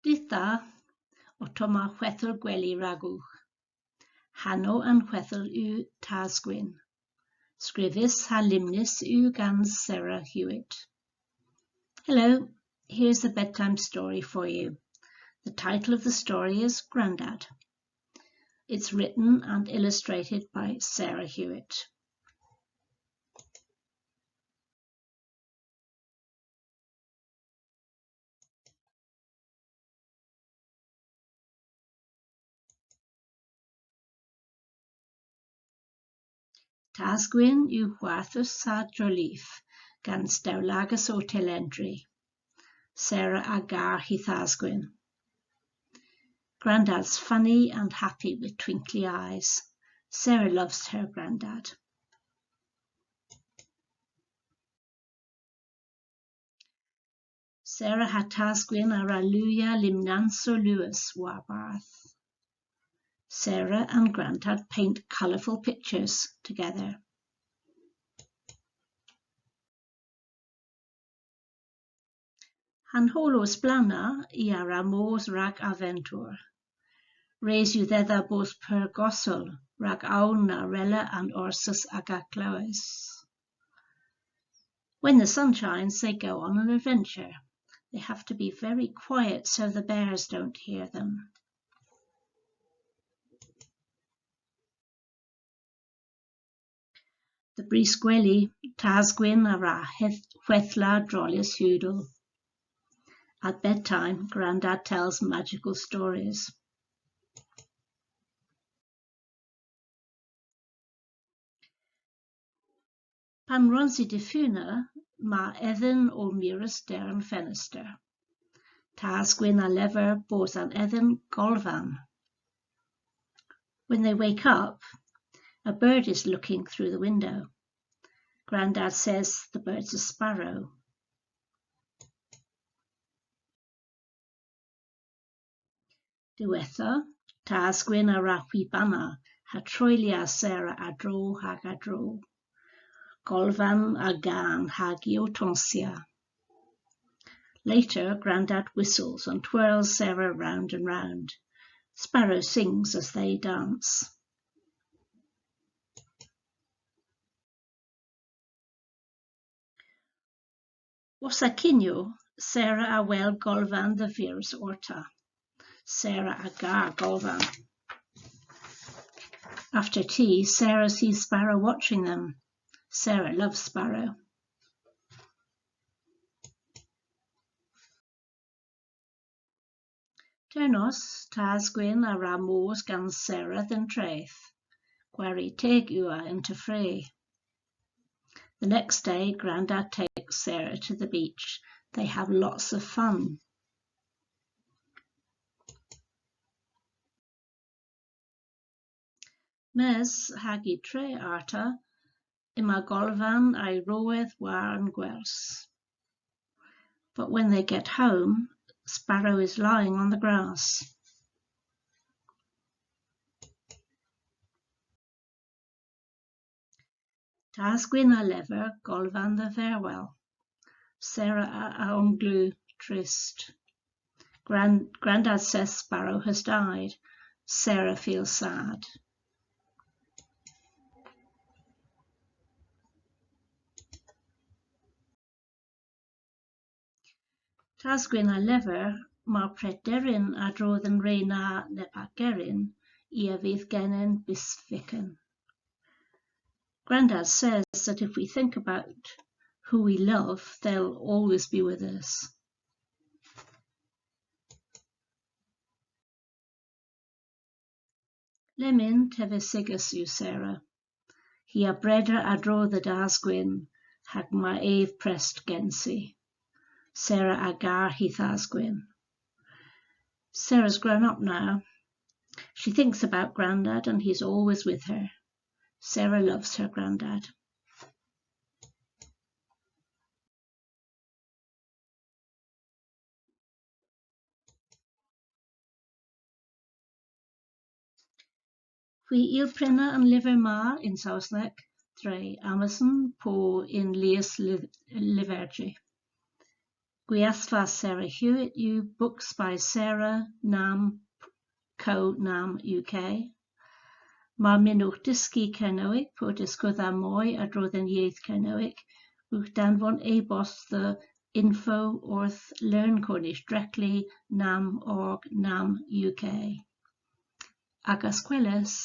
Ditha o toma Hwedhel gweli ragwch. Hanno an Hwedhel yw tasgwyn. Scrivis ha limnis yw gans Sarah Hewitt. Hello, here's the bedtime story for you. The title of the story is Grandad. It's written and illustrated by Sarah Hewitt. Tasgwyn yw hwarthus sa drolif gan stawlagus o telendri. Sarah agar hi Tasgwyn. Grandad's funny and happy with twinkly eyes. Sarah loves her grandad. Sarah had Tasgwyn ar a luia limnanso Lewis warbarth. Sarah and Grandad paint colourful pictures together. Han holos blana I ara mos rag aventur. Reis yw ddedda bos per gosol, rag awn na rella and orsus agaklawes. When the sun shines, they go on an adventure. They have to be very quiet so the bears don't hear them. The prys gweli, Tasgwyn ara Hwedhel drolis Hwedhel. At bedtime, Grandad tells magical stories. Pan ronsi diffuna, ma edden o mirus dern ffenester. Tasgwyn a lever bos an edden golfan. When they wake up, a bird is looking through the window. Grandad says the bird's a sparrow. Diwetha, Tasgwyn ara hwibana, ha troelia Sarah a dro hag a dro. Golfan a gan hagi o tonsia. Later, Grandad whistles and twirls Sarah round and round. Sparrow sings as they dance. Wasa cinio, Sarah a wel golfan the virus orta. Sarah a gar golfan. After tea, Sarah sees Sparrow watching them. Sarah loves Sparrow. Ternos, Tasgwyn a ra mos gan Sarah than treith. Gwari teg ua into fray. The next day, Grandad takes Sarah to the beach. They have lots of fun. Mes hagi tre arta ima golfan ai roedd war and gwers. But when they get home, Sparrow is lying on the grass. Tasgwyn a lever golfan the farewell. Sarah a onglu trist. Grandad says Sparrow has died. Sarah feels sad. Tasgwyn a lever ma prederyn a drodd yn reina nepagerin I a fydd genen bisfican. Grandad says that if we think about who we love, they'll always be with us. Lemyn tefesigus yw Sarah. Hi a breder a drodd y Tasgwyn, hag ma ef prest gensi. Sarah a gar hi Tasgwyn. Sarah's grown up now. She thinks about Grandad and he's always with her. Sarah loves her Grandad. Hwi ilprenna yn lyfr ma in Saesneg, dre Amazon po in lies lifergi. Gwiasfa Sarah Hewitt yw Books by Sarah Nam Co Nam UK. Mae minwch dysgu Cernywig po disgwydda mwy a drodden ieith Cernywig. Wch danfon e-bost the info wrth Learn Cornish directly nam org nam UK. Ag ysgwelys.